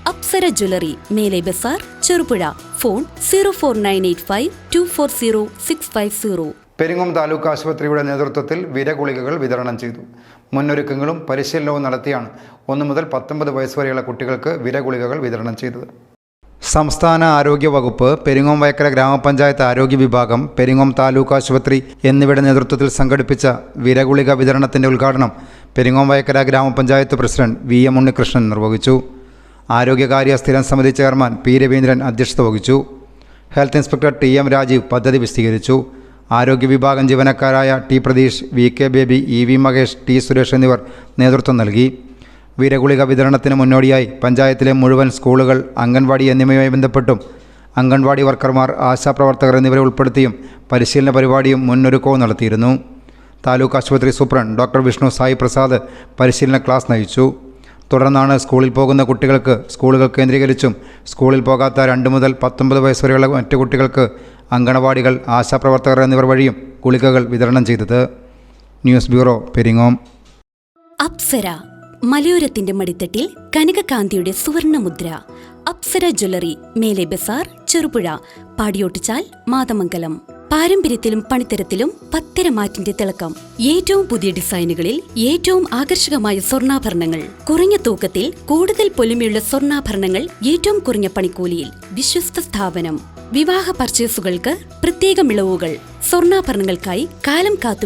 Apsara jewellery, മേലെ Bazar, Cherupuzha. Phone 04985240650. Peringome taluk ആശുപത്രിയുടെ നേതൃത്വത്തിൽ വിരഗുളികകൾ വിതരണം ചെയ്തു. മുന്നൊരുക്കങ്ങളും പരിശീലനവും നടത്തിയാണ് 1 മുതൽ 19 വയസ്സ് വരെയുള്ള കുട്ടികൾക്ക് വിരഗുളികകൾ വിതരണം ചെയ്തത്. സംസ്ഥാന ആരോഗ്യ വകുപ്പ്, പെരിങ്ങോം വയക്കര ഗ്രാമപഞ്ചായത്ത് ആരോഗ്യ വിഭാഗം, പെരിങ്ങോം താലൂക്ക് ആശുപത്രി എന്നിവയുടെ നേതൃത്വത്തിൽ സംഘടിപ്പിച്ച വിരഗുളിക വിതരണത്തിൻ്റെ ഉദ്ഘാടനം പെരിങ്ങോം വയക്കര ഗ്രാമപഞ്ചായത്ത് പ്രസിഡന്റ് VM ഉണ്ണികൃഷ്ണൻ നിർവഹിച്ചു. ആരോഗ്യകാര്യ സ്ഥിരം സമിതി ചെയർമാൻ P രവീന്ദ്രൻ അധ്യക്ഷത വഹിച്ചു. ഹെൽത്ത് ഇൻസ്പെക്ടർ TM രാജീവ് പദ്ധതി വിശദീകരിച്ചു. ആരോഗ്യ വിഭാഗം ജീവനക്കാരായ T Pratheesh, VK baby, EV Mahesh, T Suresh എന്നിവർ നേതൃത്വം നൽകി. വിരഗുളിക വിതരണത്തിന് മുന്നോടിയായി പഞ്ചായത്തിലെ മുഴുവൻ സ്കൂളുകൾ, അംഗൻവാടി എന്നിവയുമായി ബന്ധപ്പെട്ടും അംഗൻവാടി വർക്കർമാർ, ആശാപ്രവർത്തകർ എന്നിവരെ ഉൾപ്പെടുത്തിയും പരിശീലന പരിപാടിയും മുന്നൊരുക്കവും നടത്തിയിരുന്നു. താലൂക്ക് ആശുപത്രി സൂപ്രണ്ട് ഡോക്ടർ വിഷ്ണു സായി പ്രസാദ് പരിശീലന ക്ലാസ് നയിച്ചു. തുടർന്നാണ് സ്കൂളിൽ പോകുന്ന കുട്ടികൾക്ക് സ്കൂളുകൾ കേന്ദ്രീകരിച്ചും സ്കൂളിൽ പോകാത്ത 2 മുതൽ 19 വയസ്സ് വരെയുള്ള മറ്റു കുട്ടികൾക്ക് അങ്കണവാടികൾ, ആശാപ്രവർത്തകർ എന്നിവർ വഴിയും ഗുളികകൾ വിതരണം ചെയ്തത്. News bureau, Peringome. അപ്സര, മലയോരത്തിന്റെ മടിത്തട്ടിൽ കനകകാന്തിയുടെ സുവർണമുദ്ര. അപ്സര ജ്വല്ലറി, മേലെ ബസാർ, ചെറുപുഴ. പാടിയോട്ടുചാൽ, മാതമംഗലം. പാരമ്പര്യത്തിലും പണിത്തരത്തിലും പത്തരമാറ്റിന്റെ തിളക്കം. ഏറ്റവും പുതിയ ഡിസൈനുകളിൽ ഏറ്റവും ആകർഷകമായ സ്വർണ്ണാഭരണങ്ങൾ. കുറഞ്ഞ തൂക്കത്തിൽ കൂടുതൽ പൊലിമയുള്ള സ്വർണ്ണാഭരണങ്ങൾ ഏറ്റവും കുറഞ്ഞ പണിക്കൂലിയിൽ. വിശ്വസ്ത സ്ഥാപനം. വിവാഹ പർച്ചേസുകൾക്ക് പ്രത്യേക ഇളവുകൾ. സ്വർണ്ണാഭരണങ്ങൾക്കായി കാലം കാത്തു